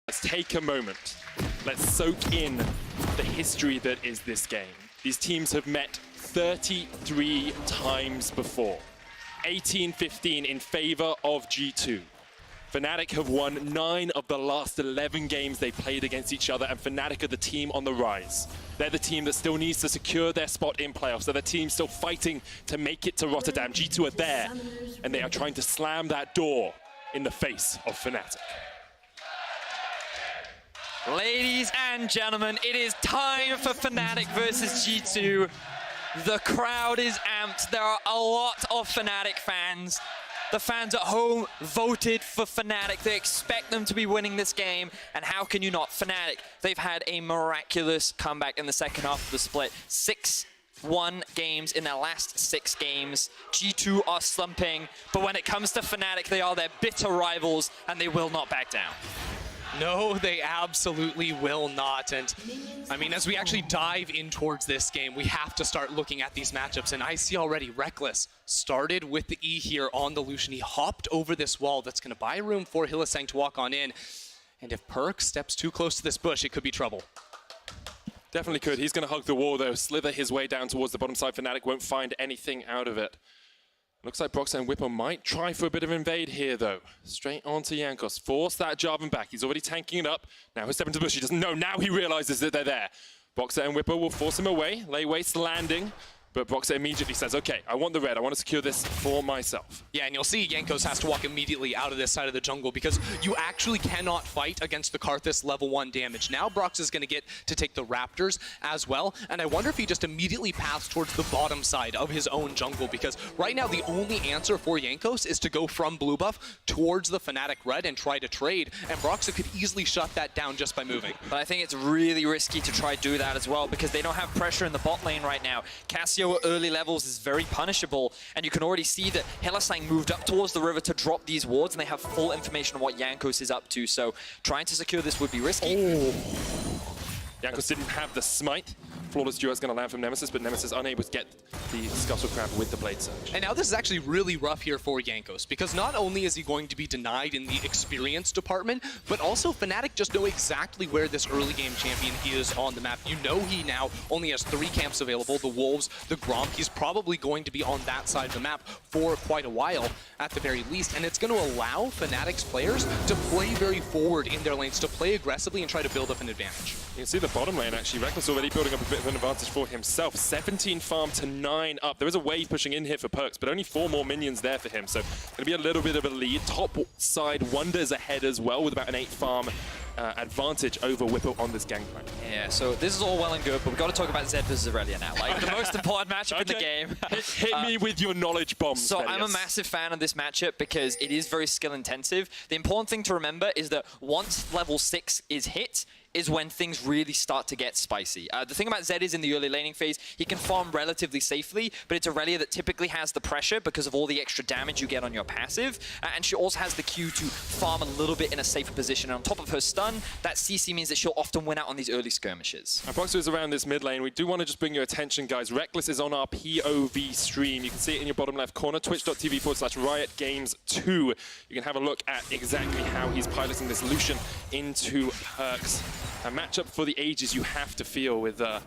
Let's take a moment. Let's soak in the history that is this game. These teams have met 33 times before. 18-15 in favor of G2. Fnatic have won 9 of the last 11 games they played against each other, and Fnatic are the team on the rise. They're the team that still needs to secure their spot in playoffs. They're the team still fighting to make it to Rotterdam. G2 are there, and they are trying to slam that door in the face of Fnatic. Ladies and gentlemen, it is time for Fnatic versus G2. The crowd is amped. There are a lot of Fnatic fans. The fans at home voted for Fnatic. They expect them to be winning this game. And how can you not? Fnatic, they've had a miraculous comeback in the second half of the split. 6-1 games in their last 6 games. G2 are slumping. But when it comes to Fnatic, they are their bitter rivals, and they will not back down. No, they absolutely will not. And I mean, as we actually dive in towards this game, we have to start looking at these matchups. And I see already Rekkles started with the E here on the Lucian. He hopped over this wall. That's going to buy room for Hylissang to walk on in. And if Perk steps too close to this bush, it could be trouble. Definitely could. He's going to hug the wall, though, slither his way down towards the bottom side. Fnatic won't find anything out of it. Looks like Broxah and Whipper might try for a bit of invade here, though. Straight onto Jankos. Force that Jarvan back. He's already tanking it up. Now he'll step into the bush. He doesn't know. Now he realizes that they're there. Broxah and Whipper will force him away. Lay waste landing. But Broxah immediately says, okay, I want the red. I want to secure this for myself. Yeah, and you'll see Jankos has to walk immediately out of this side of the jungle because you actually cannot fight against the Karthus level 1 damage. Now Brox is going to get to take the Raptors as well, and I wonder if he just immediately passed towards the bottom side of his own jungle, because right now the only answer for Jankos is to go from blue buff towards the Fnatic red and try to trade, and Broxah could easily shut that down just by moving. But I think it's really risky to try to do that as well, because they don't have pressure in the bot lane right now. Cassio at early levels is very punishable, and you can already see that Hylissang moved up towards the river to drop these wards, and they have full information on what Jankos is up to, so trying to secure this would be risky. Oh. Jankos didn't have the smite. Flawless duo is going to land from Nemesis, but Nemesis unable to get the Scuttle Crab with the Blade Surge. And now this is actually really rough here for Jankos, because not only is he going to be denied in the experience department, but also Fnatic just know exactly where this early game champion is on the map. You know he now only has 3 camps available, the Wolves, the Gromp. He's probably going to be on that side of the map for quite a while at the very least, and it's going to allow Fnatic's players to play very forward in their lanes, to play aggressively and try to build up an advantage. You can see the bottom lane actually. Rekkles already building up a bit of an advantage for himself. 17 farm to 9 up. There is a wave pushing in here for Perks, but only 4 more minions there for him. So going to be a little bit of a lead. Top side Wonders ahead as well with about an 8 farm advantage over Whipple on this gangplank. Yeah, so this is all well and good, but we've got to talk about Zed versus Aurelia now. Like, the most important matchup in the game. Hit me with your knowledge bombs. So I'm a massive fan of this matchup because it is very skill intensive. The important thing to remember is that once level 6 is hit, is when things really start to get spicy. The thing about Zed is in the early laning phase, he can farm relatively safely, but it's Aurelia that typically has the pressure because of all the extra damage you get on your passive, and she also has the Q to farm a little bit in a safer position. And on top of her stun, that CC means that she'll often win out on these early skirmishes. Our Broxah is around this mid lane. We do want to just bring your attention, guys. Rekkles is on our POV stream. You can see it in your bottom left corner, twitch.tv/RiotGames2. You can have a look at exactly how he's piloting this Lucian into Perks. A matchup for the ages, you have to feel, with there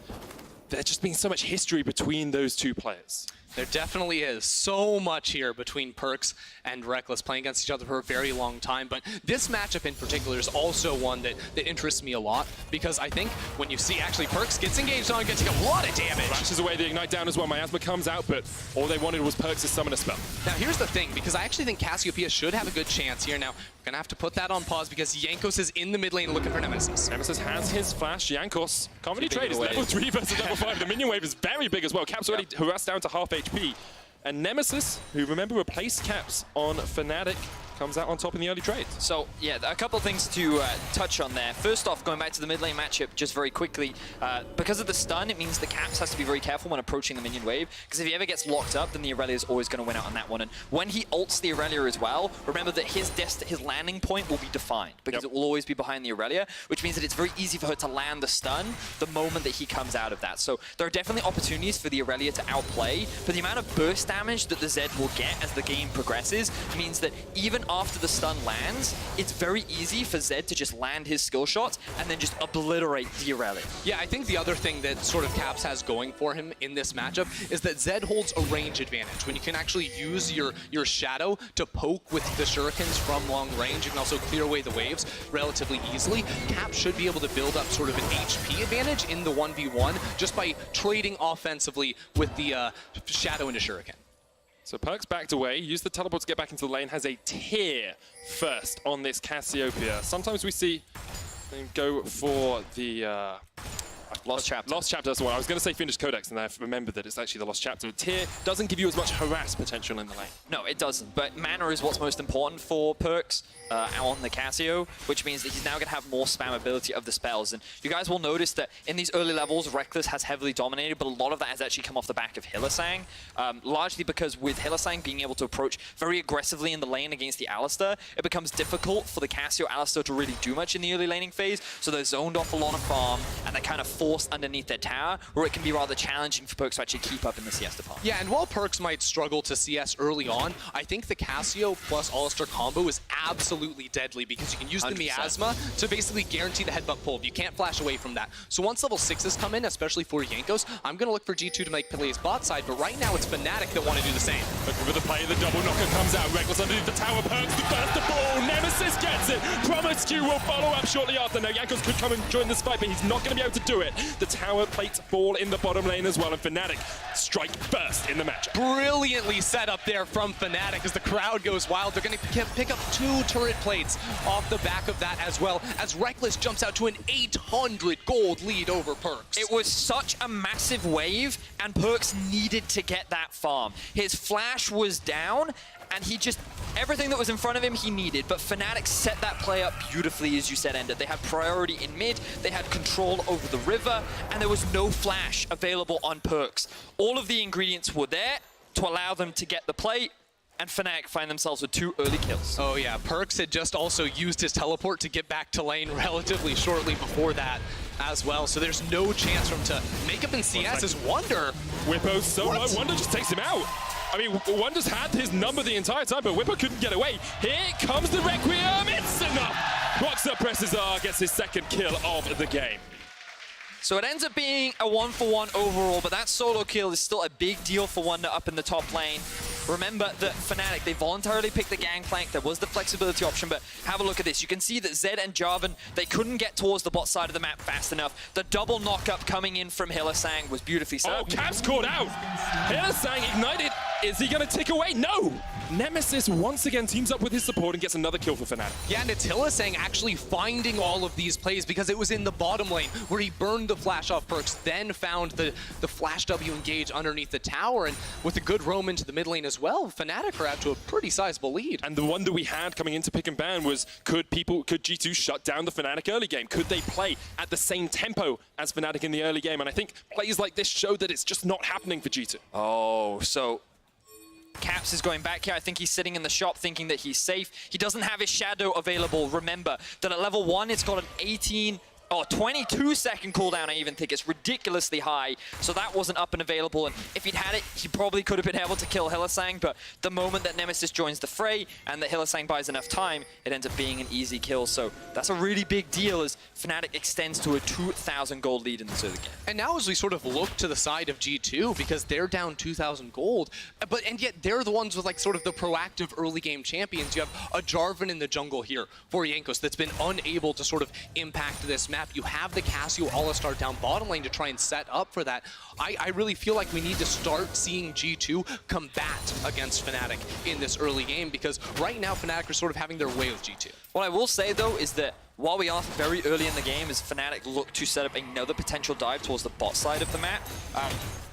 just being so much history between those 2 players. There definitely is so much here between Perks and Rekkles, playing against each other for a very long time. But this matchup in particular is also one that interests me a lot, because I think when you see actually Perks gets engaged on, gets a lot of damage. Flashes away the Ignite down as well. Miasma comes out, but all they wanted was Perks to summon a spell. Now here's the thing, because I actually think Cassiopeia should have a good chance here. Now, we're going to have to put that on pause because Jankos is in the mid lane looking for Nemesis. Nemesis has his flash. Jankos can't really trade. It's level 3 versus level 5. The minion wave is very big as well. Cap's already harassed down to half HP. And Nemesis, who remember replaced Caps on Fnatic, comes out on top in the early trade. So, yeah, a couple of things to touch on there. First off, going back to the mid lane matchup just very quickly, because of the stun, it means the Caps has to be very careful when approaching the minion wave, because if he ever gets locked up, then the Aurelia is always going to win out on that one. And when he ults the Aurelia as well, remember that his landing point will be defined, because it will always be behind the Aurelia, which means that it's very easy for her to land the stun the moment that he comes out of that. So there are definitely opportunities for the Aurelia to outplay, but the amount of burst damage that the Zed will get as the game progresses means that even after the stun lands, it's very easy for Zed to just land his skill shots and then just obliterate the Aurelia. Yeah, I think the other thing that sort of Caps has going for him in this matchup is that Zed holds a range advantage. When you can actually use your Shadow to poke with the shurikens from long range, you can also clear away the waves relatively easily. Caps should be able to build up sort of an HP advantage in the 1v1 just by trading offensively with the Shadow into shuriken. So Perkz backed away, used the teleport to get back into the lane, has a tier first on this Cassiopeia. Sometimes we see them go for the... Lost Chapter. Lost Chapter, that's the one. I was going to say Finished Codex, and I remembered that it's actually the Lost Chapter. Tier doesn't give you as much harass potential in the lane. No, it doesn't. But mana is what's most important for Perkz on the Cassio, which means that he's now going to have more spammability of the spells. And you guys will notice that in these early levels, Rekkles has heavily dominated, but a lot of that has actually come off the back of Hylissang, largely because with Hylissang being able to approach very aggressively in the lane against the Alistar, it becomes difficult for the Cassio Alistar to really do much in the early laning phase, so they're zoned off a lot of farm, and they're kind of forced underneath their tower, where it can be rather challenging for Perkz to actually keep up in the CS department. Yeah, and while Perkz might struggle to CS early on, I think the Cassio plus Alistar combo is absolutely deadly because you can use the 100%. Miasma to basically guarantee the headbutt pull. You can't flash away from that. So once level 6s come in, especially for Jankos, I'm going to look for G2 to make plays bot side, but right now it's Fnatic that want to do the same. Looking for the play, the double knocker comes out. Rekkles underneath the tower, Perkz the burst the ball, Nemesis gets it. Promiscu will follow up shortly after. Now Jankos could come and join this fight, but he's not going to be able to do it. The tower plates fall in the bottom lane as well, and Fnatic strike first in the matchup. Brilliantly set up there from Fnatic as the crowd goes wild. They're going to pick up 2 turret plates off the back of that as well, as Rekkles jumps out to an 800 gold lead over Perkz. It was such a massive wave, and Perkz needed to get that farm. His flash was down, and he just, everything that was in front of him, he needed. But Fnatic set that play up beautifully, as you said, Ender. They had priority in mid, they had control over the river, and there was no flash available on Perkz. All of the ingredients were there to allow them to get the play, and Fnatic find themselves with 2 early kills. Oh yeah, Perkz had just also used his teleport to get back to lane relatively shortly before that as well, so there's no chance for him to make up in CS as Wunder. Whippo's so low, Wunder just takes him out. I mean, Wunder's had his number the entire time, but Whippo couldn't get away. Here comes the Requiem, it's enough! Roxa presses R, gets his second kill of the game. So it ends up being a 1-for-1 overall, but that solo kill is still a big deal for Wunder up in the top lane. Remember that Fnatic, they voluntarily picked the Gangplank. There was the flexibility option, but have a look at this. You can see that Zed and Jarvan, they couldn't get towards the bot side of the map fast enough. The double knock-up coming in from Hylissang was beautifully set. Oh, Caps caught out! Hylissang ignited. Is he going to tick away? No! Nemesis once again teams up with his support and gets another kill for Fnatic. Yeah, and it's Hylissang actually finding all of these plays because it was in the bottom lane where he burned the flash off Perkz, then found the flash W engage underneath the tower, and with a good roam into the mid lane as well, Fnatic are out to a pretty sizable lead. And the one that we had coming into pick and ban was, could G2 shut down the Fnatic early game? Could they play at the same tempo as Fnatic in the early game? And I think plays like this show that it's just not happening for G2. Oh, so Caps is going back here. I think he's sitting in the shop thinking that he's safe. He doesn't have his Shadow available. Remember that at level 1, it's got an 22-second cooldown. I even think it's ridiculously high. So that wasn't up and available. And if he'd had it, he probably could have been able to kill Hylissang. But the moment that Nemesis joins the fray and that Hylissang buys enough time, it ends up being an easy kill. So that's a really big deal as Fnatic extends to a 2,000 gold lead in this early game. And now as we sort of look to the side of G2, because they're down 2,000 gold, and yet they're the ones with like sort of the proactive early game champions. You have a Jarvan in the jungle here for Jankos that's been unable to sort of impact this map. You have the Cassio Alistar down bottom lane to try and set up for that. I really feel like we need to start seeing G2 combat against Fnatic in this early game, because right now Fnatic are sort of having their way with G2. What I will say though is that while we are very early in the game as Fnatic look to set up another potential dive towards the bot side of the map,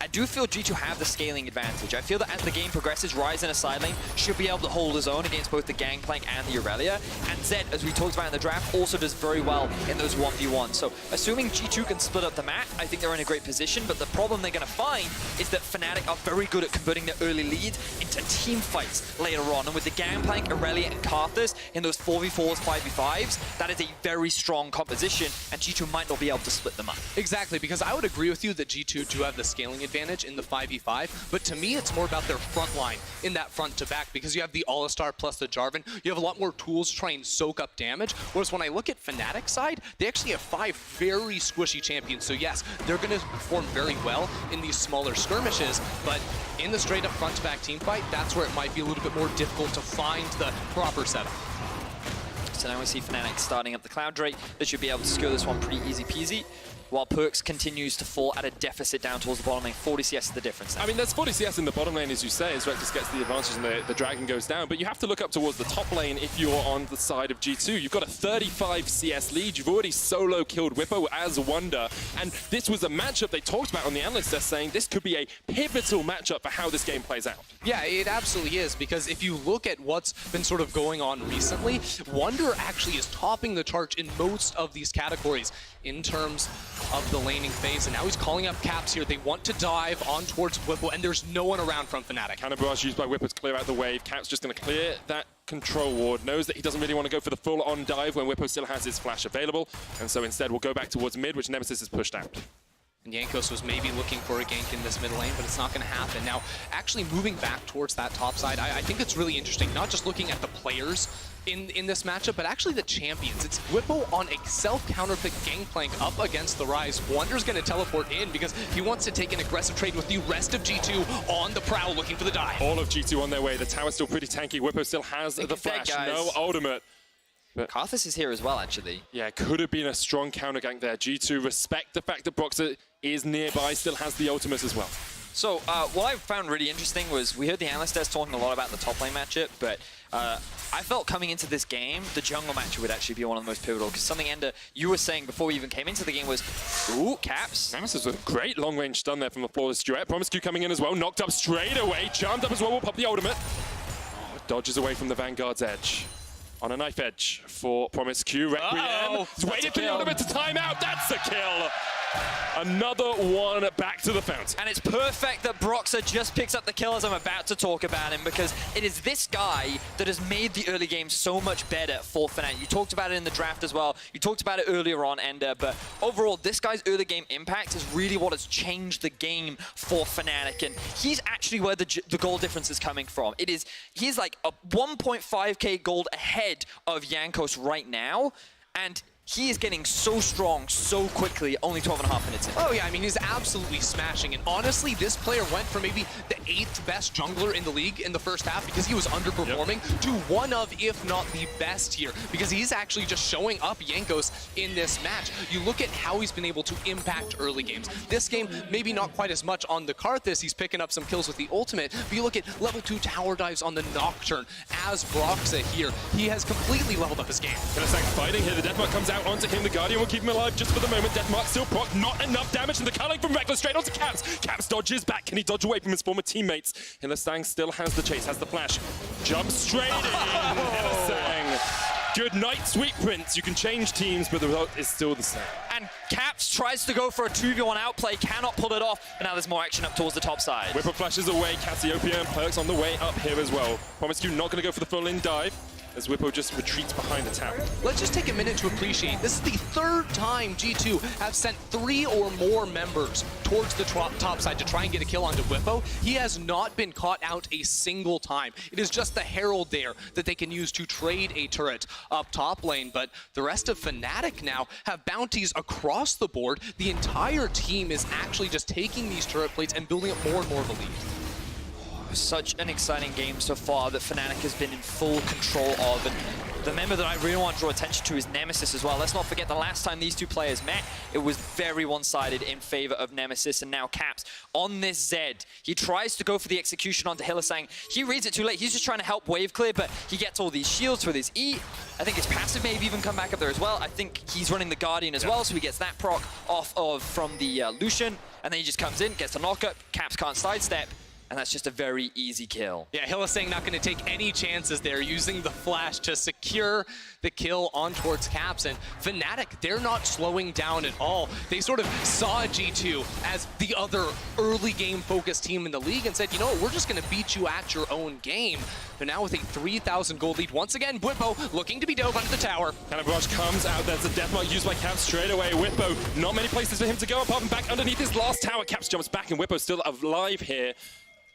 I do feel G2 have the scaling advantage. I feel that as the game progresses, Ryze in a side lane should be able to hold his own against both the Gangplank and the Aurelia. And Zed, as we talked about in the draft, also does very well in those 1v1s. So assuming G2 can split up the map, I think they're in a great position. But the problem they're going to find is that Fnatic are very good at converting their early lead into team fights later on. And with the Gangplank, Aurelia, and Karthus in those 4v4s, 5v5s, that is a very strong composition, and G2 might not be able to split them up. Exactly, because I would agree with you that G2 do have the scaling advantage in the 5v5, but to me it's more about their front line in that front to back, because you have the All-Star plus the Jarvan, you have a lot more tools to try and soak up damage, whereas when I look at Fnatic's side, they actually have 5 very squishy champions, so yes, they're going to perform very well in these smaller skirmishes, but in the straight up front to back team fight, that's where it might be a little bit more difficult to find the proper setup. So now we see Fnatic starting up the Cloud Drake. They should be able to secure this one pretty easy peasy, while Perks continues to fall at a deficit down towards the bottom lane. 40 CS is the difference now. I mean, there's 40 CS in the bottom lane, as you say, as Rekkles gets the advantage and the Dragon goes down, but you have to look up towards the top lane if you're on the side of G2. You've got a 35 CS lead. You've already solo killed Whippo as Wonder, and this was a matchup they talked about on the analyst desk, saying this could be a pivotal matchup for how this game plays out. Yeah, it absolutely is, because if you look at what's been sort of going on recently, Wonder actually is topping the charts in most of these categories in terms of the laning phase, and now he's calling up Caps here. They want to dive on towards Whipple, and there's no one around from Fnatic. Cannon barrage used by Whipple to clear out the wave. Caps just going to clear that control ward, knows that he doesn't really want to go for the full-on dive when Whippo still has his flash available, and so instead we'll go back towards mid, which Nemesis has pushed out. And Jankos was maybe looking for a gank in this mid lane, but it's not going to happen. Now, actually moving back towards that top side, I think it's really interesting, not just looking at the players in this matchup, but actually the champions. It's Whippo on a self-counterpick gangplank up against the Rise. Wonder's going to teleport in because he wants to take an aggressive trade with the rest of G2 on the prowl looking for the dive. All of G2 on their way. The tower's still pretty tanky. Whippo still has the flash. No ultimate. But Karthus is here as well, actually. yeah, could have been a strong counter gank there. G2 respect the fact that Broxah is nearby, still has the ultimate as well. So what I found really interesting was we heard the analyst desk talking a lot about the top lane matchup, but I felt coming into this game, the jungle matchup would actually be one of the most pivotal, because something, Ender, you were saying before we even came into the game was, ooh, Caps. Nemesis with a great long-range stun there from the flawless duet. Promiscu coming in as well, knocked up straight away, charmed up as well, will pop the ultimate. Oh, dodges away from the Vanguard's edge. On a knife edge for Promiscu. Requiem. He's waited for the ultimate to time out. That's a kill. Another one back to the fountain. And it's perfect that Broxah just picks up the kill as I'm about to talk about him, because it is this guy that has made the early game so much better for Fnatic. You talked about it in the draft as well. You talked about it earlier on, Ender, but overall, this guy's early game impact is really what has changed the game for Fnatic, and he's actually where the gold difference is coming from. He's like a 1.5k gold ahead of Jankos right now, and he is getting so strong so quickly, only 12.5 minutes in. Oh yeah, I mean, he's absolutely smashing. And honestly, this player went from maybe the 8th best jungler in the league in the first half because he was underperforming to one of, if not the best here, because he's actually just showing up Jankos in this match. You look at how he's been able to impact early games. This game, maybe not quite as much on the Karthus. He's picking up some kills with the ultimate, but you look at level 2 tower dives on the Nocturne as Broxah here. He has completely leveled up his game. Hylissang fighting here. The Deathmark comes out onto him. The Guardian will keep him alive just for the moment. Deathmark still proc, not enough damage, and the culling from Rekkles straight onto Caps. Caps dodges back. Can he dodge away from his former teammates? Hylissang still has the chase, has the flash. Jumps straight in. Hylissang. Good night, sweet prince. You can change teams, but the result is still the same. And Caps tries to go for a 2v1 outplay, cannot pull it off, but now there's more action up towards the top side. Whipper flashes away. Cassiopeia and Perks on the way up here as well. Promiscu not going to go for the full-in dive, as Whippo just retreats behind the tower. Let's just take a minute to appreciate, this is the 3rd time G2 have sent 3 or more members towards the top side to try and get a kill onto Whippo. He has not been caught out a single time. It is just the Herald there that they can use to trade a turret up top lane, but the rest of Fnatic now have bounties across the board. The entire team is actually just taking these turret plates and building up more and more of a lead. Such an exciting game so far that Fnatic has been in full control of, and the member that I really want to draw attention to is Nemesis as well. Let's not forget the last time these two players met, it was very one-sided in favor of Nemesis, and now Caps on this Zed. He tries to go for the execution onto Hylissang. He reads it too late. He's just trying to help wave clear, but he gets all these shields with his E. I think his passive may have even come back up there as well. I think he's running the Guardian as well, so he gets that proc off of from the Lucian, and then he just comes in, gets a knockup. Caps can't sidestep. and that's just a very easy kill. Yeah, Hylissang not going to take any chances there, using the flash to secure the kill on towards Caps. And Fnatic, they're not slowing down at all. They sort of saw G2 as the other early game focused team in the league and said, you know what, we're just going to beat you at your own game. They're now with a 3,000 gold lead. Once again, Whippo looking to be dove under the tower. Calabash comes out. There's a deathmark used by Caps straight away. Whippo, not many places for him to go apart from back underneath his last tower. Caps jumps back and Whippo's still alive here.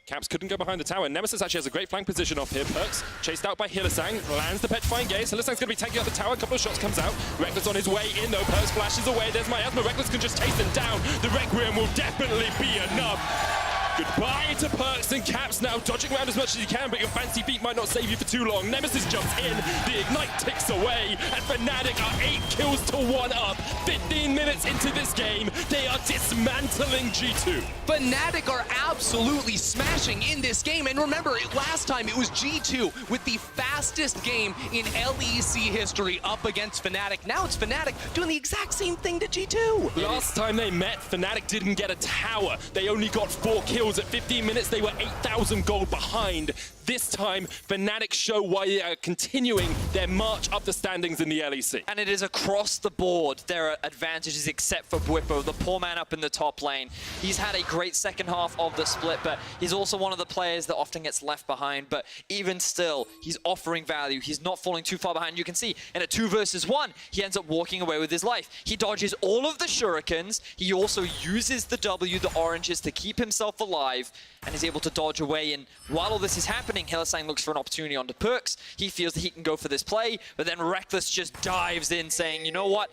Caps couldn't go behind the tower. Nemesis actually has a great flank position off here. Perks chased out by Hylissang, lands the petrifying gaze. Hylissang's going to be taking out the tower. A couple of shots comes out. Rekkles on his way in though. Perks flashes away. There's Miasma. Rekkles can just chase him down. The Requiem will definitely be enough. Goodbye to Perks and Caps now, dodging around as much as you can, but your fancy feet might not save you for too long. Nemesis jumps in, the Ignite ticks away, and Fnatic are 8 kills to 1 up. 15 minutes into this game, they are dismantling G2. Fnatic are absolutely smashing in this game, and remember, last time it was G2 with the fastest game in LEC history up against Fnatic. Now it's Fnatic doing the exact same thing to G2. Last time they met, Fnatic didn't get a tower. They only got 4 kills. At 15 minutes, they were 8,000 gold behind. This time, Fnatic show why they are continuing their march up the standings in the LEC. And it is across the board. There are advantages except for Whippo, the poor man up in the top lane. He's had a great second half of the split, but he's also one of the players that often gets left behind. But even still, he's offering value. He's not falling too far behind. You can see in a 2 versus 1, he ends up walking away with his life. He dodges all of the shurikens. He also uses the W, the oranges, to keep himself alive, and is able to dodge away. And while all this is happening, Hylissang looks for an opportunity onto Perks. He feels that he can go for this play, but then Rekkles just dives in saying, you know what?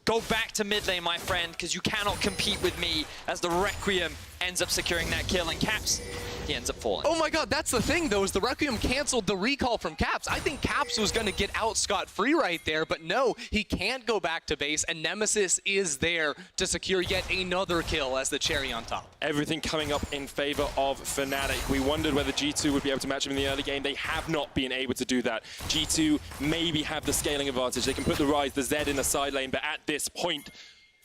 Go back to mid lane, my friend, because you cannot compete with me, as the Requiem ends up securing that kill, and Caps, he ends up falling. Oh my god, that's the thing though, is the Requiem canceled the recall from Caps. I think Caps was going to get out scot-free right there, but no, he can't go back to base, and Nemesis is there to secure yet another kill as the cherry on top. Everything coming up in favor of Fnatic. We wondered whether G2 would be able to match him in the early game. They have not been able to do that. G2 maybe have the scaling advantage. They can put the Rise, the Z in the side lane, but at this point,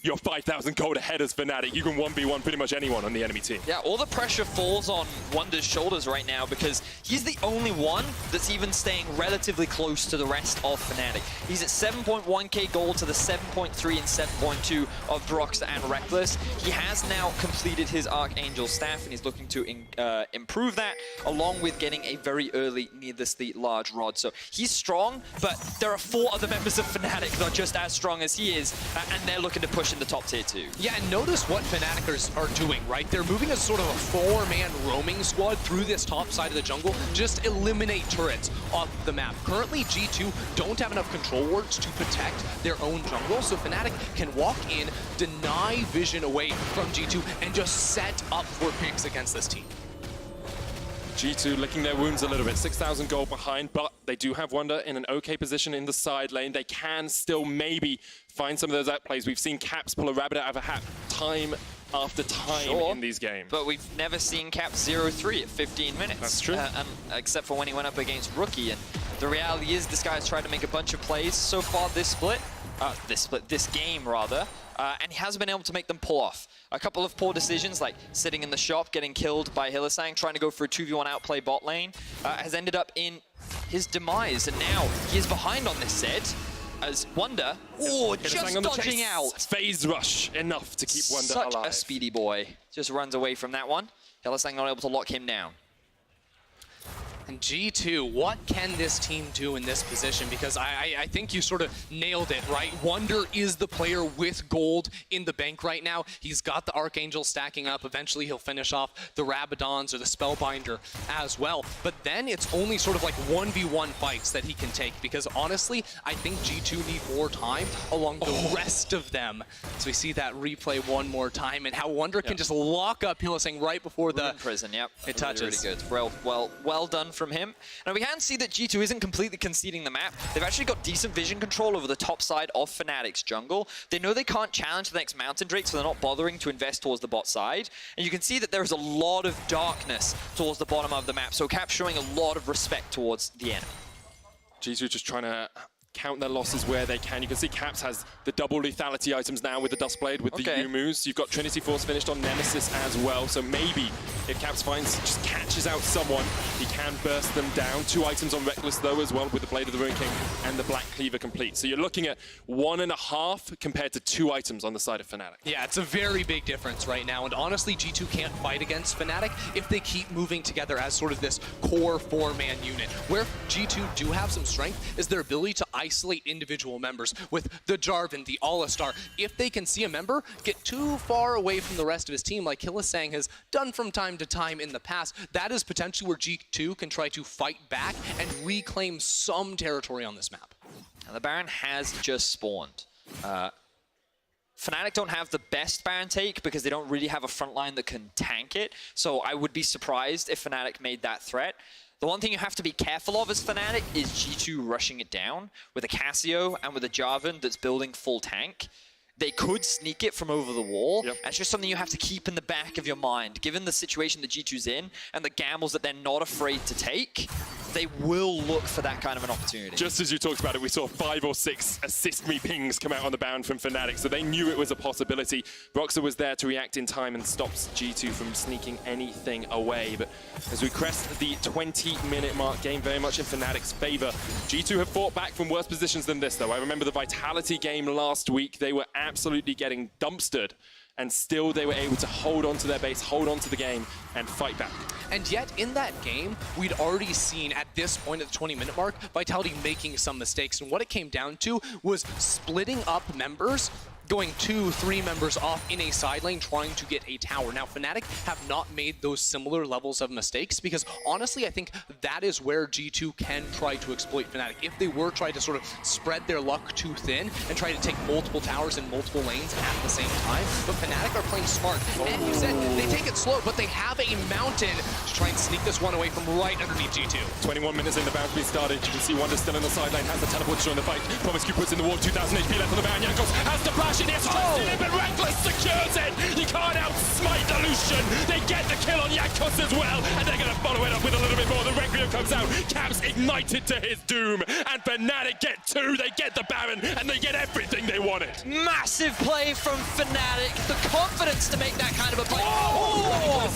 you're 5,000 gold ahead as Fnatic. You can 1v1 pretty much anyone on the enemy team. Yeah, all the pressure falls on Wonder's shoulders right now because he's the only one that's even staying relatively close to the rest of Fnatic. He's at 7.1k gold to the 7.3 and 7.2 of Brox and Rekkles. He has now completed his Archangel staff and he's looking to improve that, along with getting a very early needlessly large rod. So he's strong, but there are 4 other members of Fnatic that are just as strong as he is, and they're looking to push in the top tier 2. Yeah, and notice what Fnaticers are doing, right? They're moving as sort of a 4-man roaming squad through this top side of the jungle. Just eliminate turrets off the map. Currently, G2 don't have enough control wards to protect their own jungle, so Fnatic can walk in, deny vision away from G2, and just set up for picks against this team. G2 licking their wounds a little bit, 6,000 gold behind, but they do have Wonder in an okay position in the side lane. They can still maybe find some of those outplays. We've seen Caps pull a rabbit out of a hat time after time in these games. But we've never seen Caps 0-3 at 15 minutes. That's true. Except for when he went up against Rookie. And the reality is this guy's tried to make a bunch of plays so far this game rather, and he hasn't been able to make them pull off. A couple of poor decisions, like sitting in the shop, getting killed by Hylissang, trying to go for a 2v1 outplay bot lane, has ended up in his demise. And now he is behind on this set as Wonder, just dodging out. Phase rush, enough to keep Wonder alive. Such a speedy boy. Just runs away from that one. Hylissang not able to lock him down. And G2, what can this team do in this position? Because I think you sort of nailed it, right? Wonder is the player with gold in the bank right now. He's got the Archangel stacking up. Eventually he'll finish off the Rabadons or the Spellbinder as well. But then it's only sort of like 1v1 fights that he can take, because honestly, I think G2 need more time along the rest of them. So we see that replay one more time, and how Wonder can just lock up Hylissang right before the prison. It touches. Really good. Well done from him. Now we can see that G2 isn't completely conceding the map. They've actually got decent vision control over the top side of Fnatic's jungle. They know they can't challenge the next Mountain Drake, so they're not bothering to invest towards the bot side. And you can see that there is a lot of darkness towards the bottom of the map, so Cap showing a lot of respect towards the enemy. G2 just trying to count their losses where they can. You can see Caps has the double lethality items now with the Dustblade, with the Yumus. You've got Trinity Force finished on Nemesis as well. So maybe if Caps just catches out someone, he can burst them down. 2 items on Rekkles though as well, with the Blade of the Ruin King and the Black Cleaver complete. So you're looking at 1.5 compared to 2 items on the side of Fnatic. Yeah, it's a very big difference right now. And honestly, G2 can't fight against Fnatic if they keep moving together as sort of this core 4-man unit. Where G2 do have some strength is their ability to isolate individual members with the Jarvan, the Alistar. If they can see a member get too far away from the rest of his team, like Hylissang has done from time to time in the past, that is potentially where G2 can try to fight back and reclaim some territory on this map. And the Baron has just spawned. Fnatic don't have the best Baron take because they don't really have a front line that can tank it. So I would be surprised if Fnatic made that threat. The one thing you have to be careful of as Fnatic is G2 rushing it down with a Cassio and with a Jarvan that's building full tank. They could sneak it from over the wall. Yep. And it's just something you have to keep in the back of your mind. Given the situation that G2's in and the gambles that they're not afraid to take, they will look for that kind of an opportunity. Just as you talked about it, we saw 5 or 6 assist me pings come out on the Baron from Fnatic, so they knew it was a possibility. Broxah was there to react in time and stops G2 from sneaking anything away. But as we crest the 20-minute mark, game very much in Fnatic's favor. G2 have fought back from worse positions than this, though. I remember the Vitality game last week. They were absolutely getting dumpstered, and still they were able to hold on to their base, hold on to the game, and fight back. And yet, in that game, we'd already seen at this point at the 20-minute mark, Vitality making some mistakes. And what it came down to was splitting up members, going 2-3 members off in a side lane trying to get a tower. Now, Fnatic have not made those similar levels of mistakes because, honestly, I think that is where G2 can try to exploit Fnatic. If they were trying to sort of spread their luck too thin and try to take multiple towers in multiple lanes at the same time, but Fnatic are playing smart. And you said they take it slow, but they have a mountain to try and sneak this one away from right underneath G2. 21 minutes in, the Baron's been started. You can see Wonder still in the side lane, has the teleport to join the fight. Promiscu puts in the ward, 2,000 HP left on the Baron. Jankos has to flash it, he has to try to steal it, but Rekkles secures it! You can't outsmite Illusion! They get the kill on Jankos as well, and they're gonna follow it up with a little bit more. The Requiem comes out, Caps ignited to his doom, and Fnatic get 2, they get the Baron, and they get everything they wanted. Massive play from Fnatic. The confidence to make that kind of a play.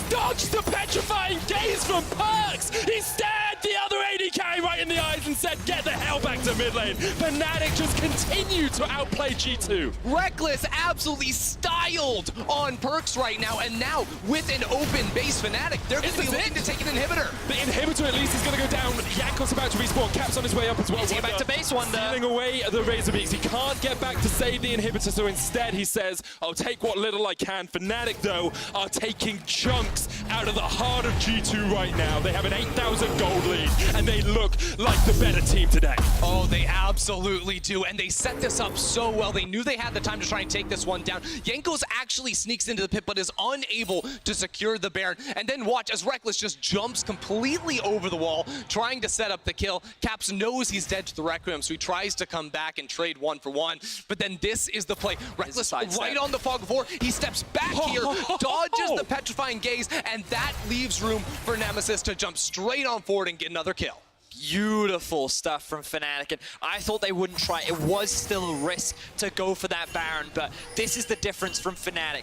Dodge the petrifying gaze from Perks! He stared the other AD right in the eyes and said, get the hell back to mid lane. Fnatic just continue to outplay G2. Rekkles absolutely styled on Perks right now, and now with an open base Fnatic, they're going to be looking to take an inhibitor. The inhibitor at least is going to go down. Jankos about to respawn. Caps on his way up as well. He's back to base, Wonder. Stealing away the Razor Beaks. He can't get back to save the inhibitor, so instead he says, I'll take what little I can. Fnatic, though, are taking chunks out of the heart of G2 right now. They have an 8,000 gold lead, and they look like the better team today. Oh, they absolutely do, and they set this up so well. They knew they had the time to try and take this one down. Jankos actually sneaks into the pit, but is unable to secure the Baron. And then watch as Rekkles just jumps completely over the wall, trying to set up the kill. Caps knows he's dead to the Requiem, so he tries to come back and trade 1-for-1. But then this is the play. Rekkles right on the Fog of War. He steps back here, dodges the Petrifying Gaze, and that leaves room for Nemesis to jump straight on forward and get another kill. Beautiful stuff from Fnatic, and I thought they wouldn't try. It was still a risk to go for that Baron, but this is the difference from Fnatic.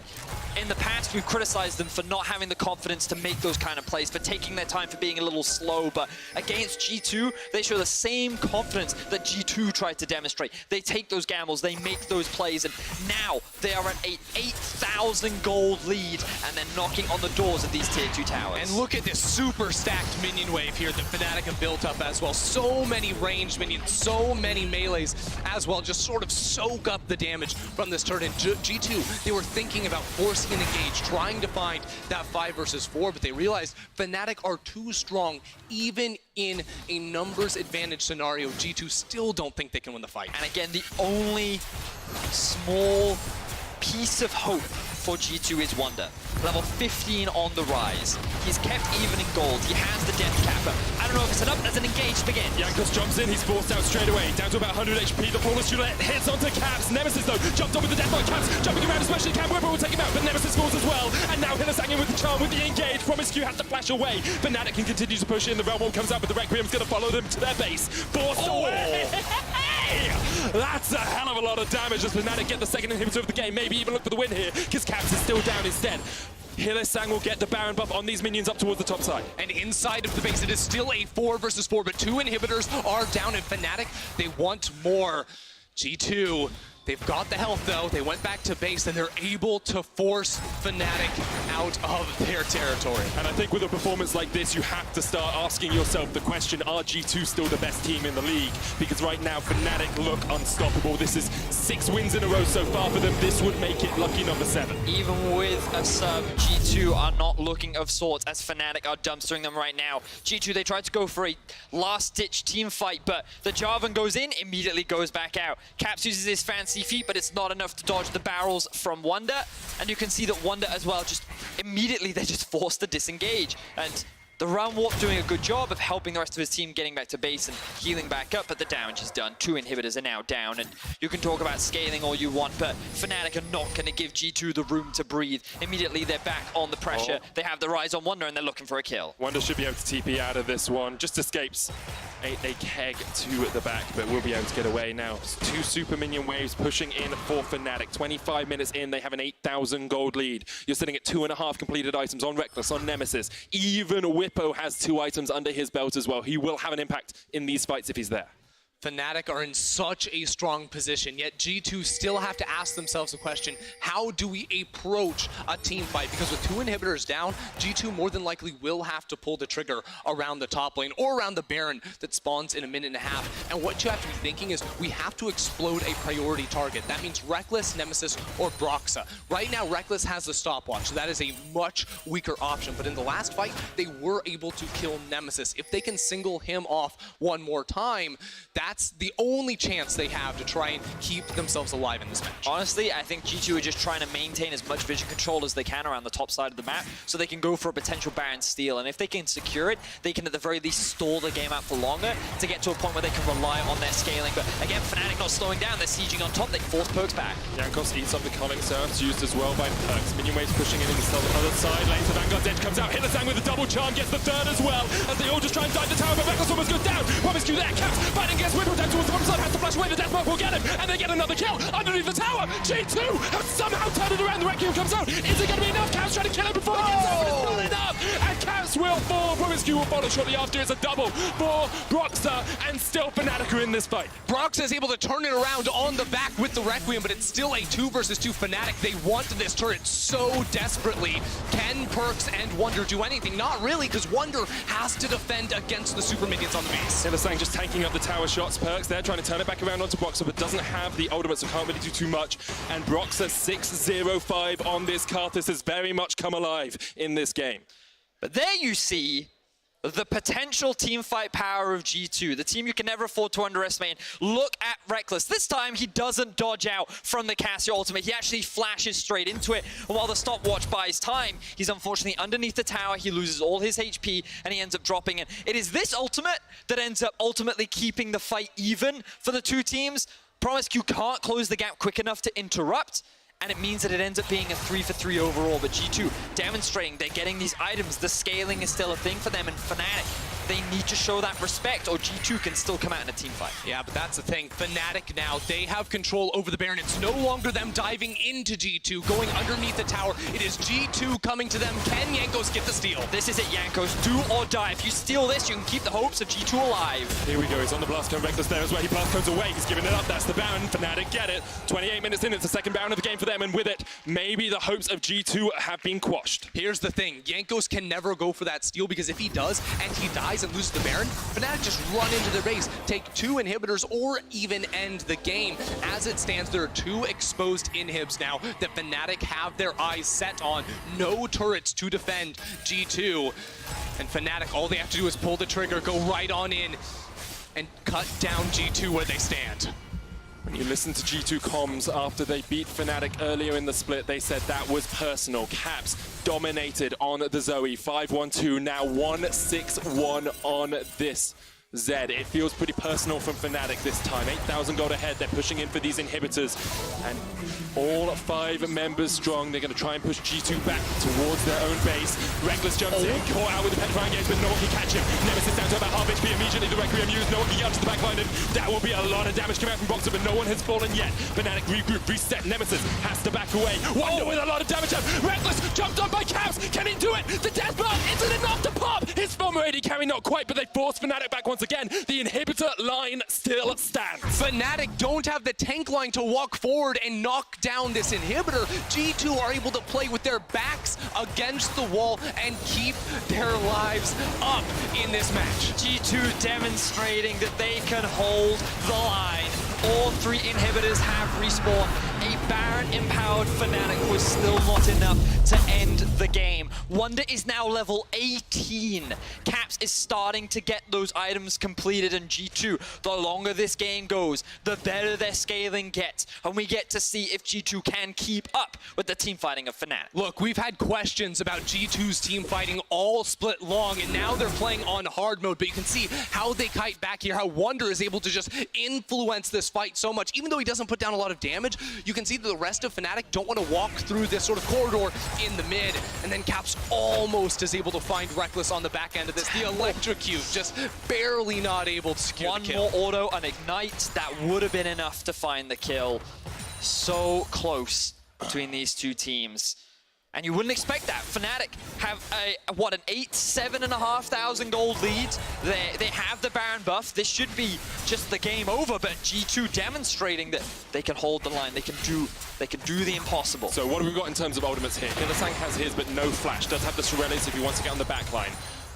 In the past, we've criticized them for not having the confidence to make those kind of plays, for taking their time, for being a little slow, but against G2, they show the same confidence that G2 tried to demonstrate. They take those gambles, they make those plays, and now they are at an 8,000 gold lead, and they're knocking on the doors of these tier 2 towers. And look at this super stacked minion wave here that Fnatic have built up as well. So many ranged minions, so many melees as well, just sort of soak up the damage from this turn. In G2, they were thinking about forcing an engage, trying to find that 5 versus 4, but they realized Fnatic are too strong. Even in a numbers advantage scenario, G2 still don't think they can win the fight. And again, the only small piece of hope for G2 is Wonder. Level 15 on the rise. He's kept even in gold. He has the Death Capper. I don't know if it's enough as an engage begins. Jankos jumps in, he's forced out straight away. Down to about 100 HP. The Flawless Roulette hits onto Caps. Nemesis, though, jumped on with the Deathlight. Caps jumping around as much as he can. Weber will take him out, but Nemesis falls as well. And now Hylissang in with the charm with the engage. Promiscu has to flash away. Fnatic can continue to push in. The Realm Wall comes out, but the Requiem's going to follow them to their base. Forced away. Hey! That's a hell of a lot of damage as Fnatic get the second inhibitor of the game. Maybe even look for the win here, because Caps is still down instead. Hylissang will get the Baron buff on these minions up towards the top side. And inside of the base, it is still a 4 versus 4, but 2 inhibitors are down, and Fnatic, they want more. G2, they've got the health though. They went back to base and they're able to force Fnatic out of their territory. And I think with a performance like this, you have to start asking yourself the question, are G2 still the best team in the league? Because right now, Fnatic look unstoppable. This is 6 wins in a row so far for them. This would make it lucky number 7. Even with a sub, G2 are not looking of sorts as Fnatic are dumpstering them right now. G2, they tried to go for a last-ditch team fight, but the Jarvan goes in, immediately goes back out. Caps uses his fancy feet, but it's not enough to dodge the barrels from Wonder. And you can see that Wonder as well, just immediately they're just forced to disengage. And the Realm Warp doing a good job of helping the rest of his team getting back to base and healing back up, but the damage is done. 2 inhibitors are now down, and you can talk about scaling all you want, but Fnatic are not going to give G2 the room to breathe. Immediately, they're back on the pressure. They have the Rise on Wonder, and they're looking for a kill. Wonder should be able to TP out of this one. Just escapes a keg to the back, but will be able to get away now. 2 super minion waves pushing in for Fnatic. 25 minutes in, they have an 8,000 gold lead. You're sitting at 2.5 completed items on Rekkles, on Nemesis. Even Whippo has 2 items under his belt as well. He will have an impact in these fights if he's there. Fnatic are in such a strong position, yet G2 still have to ask themselves the question, how do we approach a team fight? Because with 2 inhibitors down, G2 more than likely will have to pull the trigger around the top lane or around the Baron that spawns in a minute and a half. And what you have to be thinking is we have to explode a priority target. That means Rekkles, Nemesis, or Broxa. Right now, Rekkles has the stopwatch, so that is a much weaker option. But in the last fight, they were able to kill Nemesis. If they can single him off one more time, that's the only chance they have to try and keep themselves alive in this match. Honestly, I think G2 are just trying to maintain as much vision control as they can around the top side of the map so they can go for a potential Baron steal. And if they can secure it, they can at the very least stall the game out for longer to get to a point where they can rely on their scaling. But again, Fnatic not slowing down. They're sieging on top. They force Perks back. Jankos eats up the Culling Serfs, used as well by Perks. Minion waves pushing in the other side. Later, Vanguard's edge comes out. Hylissang with a double charm, gets the 3rd as well. As they all just try and dive the tower, but Rekkles almost goes down. Promiscu there, Caps fighting against Whippo down towards the bottom side. Has to flash away, the death mark will get him. And they get another kill underneath the tower. G2 have somehow turned it around. The Requiem comes out. Is it going to be enough? Caps trying to kill him before he gets out, but it's not enough. And Caps will fall. Promiscu will follow shortly after. It's a double for Broxa, and still Fnatic are in this fight. Broxa is able to turn it around on the back with the Requiem, but it's still a 2 versus 2 Fnatic. They want this turret so desperately. Can Perks and Wonder do anything? Not really, because Wonder has to defend against the super minions on the base. Hylissang just tanking up the tower shots. Perks there trying to turn it back around onto Broxa, but doesn't have the ultimate, so can't really do too much. And Broxa 6-0-5 on this Karthus has very much come alive in this game. But there you see the potential team fight power of G2, the team you can never afford to underestimate. Look at Rekkles. This time, he doesn't dodge out from the Cassio ultimate. He actually flashes straight into it. And while the stopwatch buys time, he's unfortunately underneath the tower. He loses all his HP, and he ends up dropping it. It is this ultimate that ends up ultimately keeping the fight even for the 2 teams. Promiscu can't close the gap quick enough to interrupt, and it means that it ends up being a 3-for-3 overall. But G2 demonstrating they're getting these items. The scaling is still a thing for them, and Fnatic, they need to show that respect, or G2 can still come out in a team fight. Yeah, but that's the thing. Fnatic now, they have control over the Baron. It's no longer them diving into G2, going underneath the tower. It is G2 coming to them. Can Jankos get the steal? This is it, Jankos. Do or die. If you steal this, you can keep the hopes of G2 alive. Here we go. He's on the blast cone. Rekkles there as well. He blast cones away. He's giving it up. That's the Baron. Fnatic get it. 28 minutes in. It's the second Baron of the game for them, and with it, maybe the hopes of G2 have been quashed. Here's the thing. Jankos can never go for that steal, because if he does, and he dies and loses the Baron, Fnatic just run into their base, take 2 inhibitors, or even end the game. As it stands, there are 2 exposed inhibs now that Fnatic have their eyes set on. No turrets to defend G2. And Fnatic, all they have to do is pull the trigger, go right on in, and cut down G2 where they stand. When you listen to G2 comms after they beat Fnatic earlier in the split, they said that was personal. Caps dominated on the Zoe. 5-1-2, now 1-6-1 on this Zed. It feels pretty personal from Fnatic this time. 8,000 gold ahead. They're pushing in for these inhibitors. And all 5 members strong. They're going to try and push G2 back towards their own base. Rekkles jumps in, caught out with the petrifying gaze, but no one can catch him. Nemesis down to about half HP. Immediately the Requiem used. No one can get up to the back line, and that will be a lot of damage coming out from Boxer, but no one has fallen yet. Fnatic regroup, reset. Nemesis has to back away. Wonder with a lot of damage up. Rekkles jumped on by Caps. Can he do it? The death bar isn't enough to pop. His former AD carry not quite, but they force Fnatic back once again. The inhibitor line still stands. Fnatic don't have the tank line to walk forward and knock down this inhibitor. G2 are able to play with their backs against the wall and keep their lives up in this match. G2 demonstrating that they can hold the line. All 3 inhibitors have respawned. A Baron-empowered Fnatic was still not enough to end the game. Wonder is now level 18. Caps is starting to get those items completed, and G2, the longer this game goes, the better their scaling gets. And we get to see if G2 can keep up with the team fighting of Fnatic. Look, we've had questions about G2's team fighting all split long, and now they're playing on hard mode, but you can see how they kite back here, how Wonder is able to just influence this fight so much. Even though he doesn't put down a lot of damage, you can see that the rest of Fnatic don't want to walk through this sort of corridor in the mid, and then Caps almost is able to find Rekkles on the back end of this. The electrocute just barely not able to secure the kill. One more auto and ignite, that would have been enough to find the kill. So close between these 2 teams. And you wouldn't expect that. Fnatic have an 7,500 gold lead. They have the Baron buff. This should be just the game over, but G2 demonstrating that they can hold the line. They can do the impossible. So what have we got in terms of ultimates here? Hylissang has his, but no flash. Does have the Sorellis if he wants to get on the back line.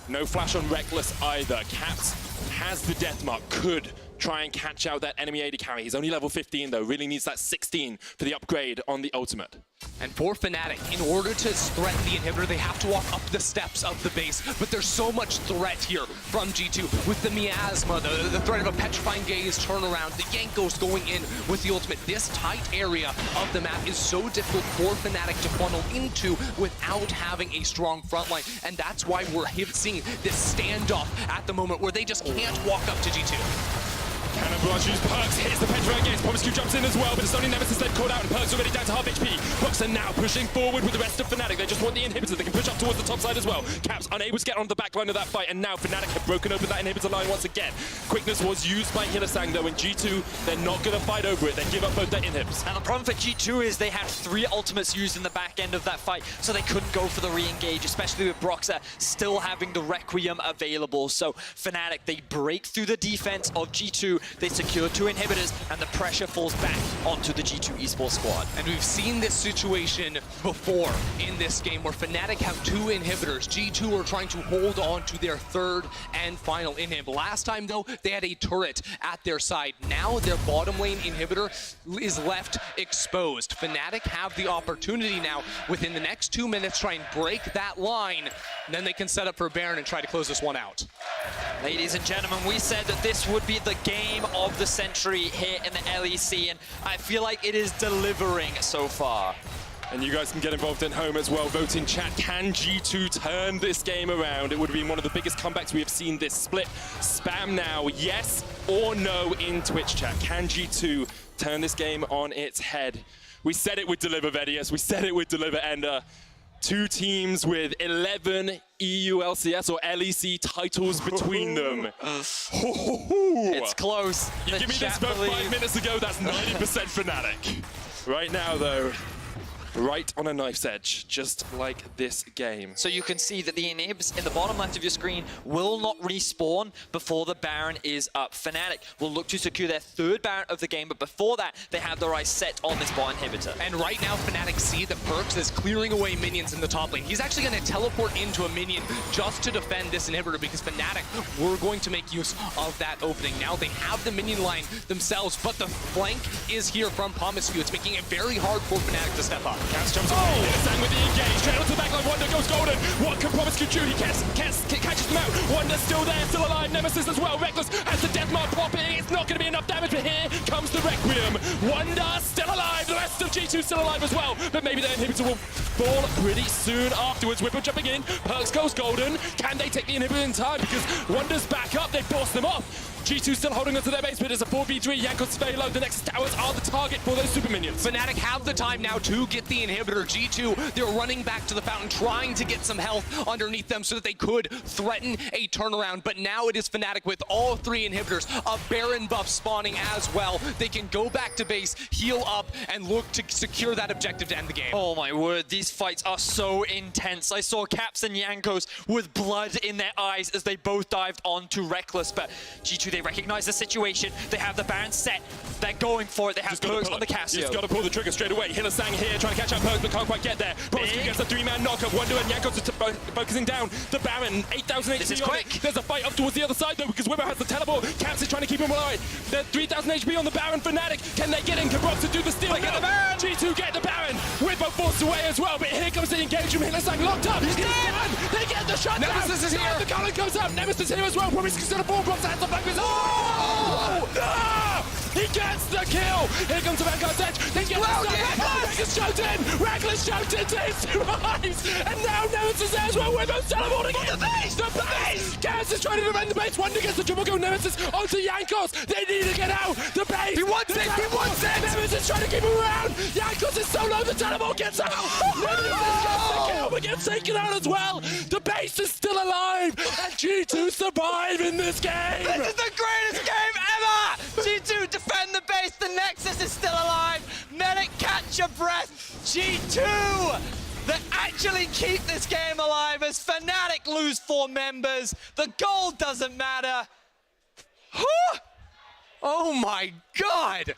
No flash on Rekkles either. Caps has the death mark, could try and catch out that enemy AD carry. He's only level 15 though, really needs that 16 for the upgrade on the ultimate. And for Fnatic, in order to threaten the inhibitor, they have to walk up the steps of the base. But there's so much threat here from G2 with the miasma, the threat of a petrifying gaze turnaround, the Jankos going in with the ultimate. This tight area of the map is so difficult for Fnatic to funnel into without having a strong front line. And that's why we're seeing this standoff at the moment where they just can't walk up to G2. Cannon Barrage uses Perks, hits the Petrifying Gaze. Promiscue jumps in as well, but it's only Nemesis they've called out, and Perks already down to half HP. Boxer now pushing forward with the rest of Fnatic. They just want the inhibitor. They can push up towards the top side as well. Caps unable to get on the back line of that fight, and now Fnatic have broken open that inhibitor line once again. Quickness was used by Hylissang though, and G2, they're not going to fight over it. They give up both their inhibs. And the problem for G2 is they had 3 ultimates used in the back end of that fight, so they couldn't go for the re-engage, especially with Broxer still having the Requiem available. So Fnatic, they break through the defense of G2, they secure 2 inhibitors, and the pressure falls back onto the G2 Esports squad. And we've seen this situation before in this game where Fnatic have 2 inhibitors. G2 are trying to hold on to their 3rd and final inhib. Last time though, they had a turret at their side. Now their bottom lane inhibitor is left exposed. Fnatic have the opportunity now within the next 2 minutes try and break that line. And then they can set up for Baron and try to close this one out. Ladies and gentlemen, we said that this would be the game of the century here in the LEC, and I feel like it is delivering so far. And you guys can get involved at home as well. Vote in chat. Can G2 turn this game around? It would have been one of the biggest comebacks we have seen this split. Spam now, yes or no in Twitch chat. Can G2 turn this game on its head? We said it would deliver, Vedius. We said it would deliver, Ender. 2 teams with 11 EU LCS or LEC titles between them. It's close. You give me this vote 5 minutes ago, that's 90% Fnatic. Right now, though, right on a knife's edge, just like this game. So you can see that the inhibs in the bottom left of your screen will not respawn before the Baron is up. Fnatic will look to secure their 3rd Baron of the game, but before that, they have the right set on this bot inhibitor. And right now, Fnatic see that Perks is clearing away minions in the top lane. He's actually going to teleport into a minion just to defend this inhibitor because Fnatic were going to make use of that opening. Now they have the minion line themselves, but the flank is here from Promiscu. It's making it very hard for Fnatic to step up. Caps jumps away. Sang with the engage. Straight onto the backline. Wonder goes golden. What can promise Kuchu? He catches them out. Wonder's still there, still alive. Nemesis as well. Rekkles has the death mark popping. It's not going to be enough damage, but here comes the Requiem. Wonder still alive. The rest of G2 still alive as well. But maybe their inhibitor will fall pretty soon afterwards. Whipple jumping in. Perks goes golden. Can they take the inhibitor in time? Because Wonder's back up. They forced them off. G2 still holding onto their base, but it's a 4v3. Jankos very low. The Nexus towers are the target for those super minions. Fnatic have the time now to get the inhibitor. G2, they're running back to the fountain, trying to get some health underneath them so that they could threaten a turnaround. But now it is Fnatic with all 3 inhibitors, a Baron buff spawning as well. They can go back to base, heal up, and look to secure that objective to end the game. Oh my word, these fights are so intense. I saw Caps and Jankos with blood in their eyes as they both dived onto Rekkles, but G2, they recognize the situation. They have the Baron set. They're going for it. They have Perks on the Casio. Just got to pull the trigger straight away. Hillisang here trying to catch up Perks, but can't quite get there. Broski gets a 3-man knockup. Wonder and Jankos are focusing down. The Baron, 8,000 HP. This is quick. There's a fight up towards the other side though, because Wimmer has the teleport. Caps is trying to keep him alive. They're 3,000 HP on the Baron. Fnatic, can they get in? Can Broxton do the steal? They get the Baron. G2 get the Baron. Wimmer forced away as well, but here comes the engagement. Hillisang locked up. He's done. They get the shot down. Nemesis is here. The Colin goes up. Nemesis here as well. Probably going to fall. Broxton has the back. He gets the kill! Here comes the Vanguard's edge! They get Rekkles choked in! Rekkles choked in! He survives! And now Nemesis there as well! Wimmer's teleporting in! The base! The base! Gas is trying to defend the base! Wonder gets the triple kill! Nemesis onto Jankos! They need to get out! The base! He wants it! He wants it! Nemesis trying to keep him around! Jankos is so low! The teleport gets out! Nemesis gets the kill but gets taken out as well! The base is still alive! And G2 survive in this game! This is the greatest game ever! G2 defend the base, the Nexus is still alive. Medic, catch your breath. G2, they actually keep this game alive as Fnatic lose 4 members. The gold doesn't matter. Oh my god!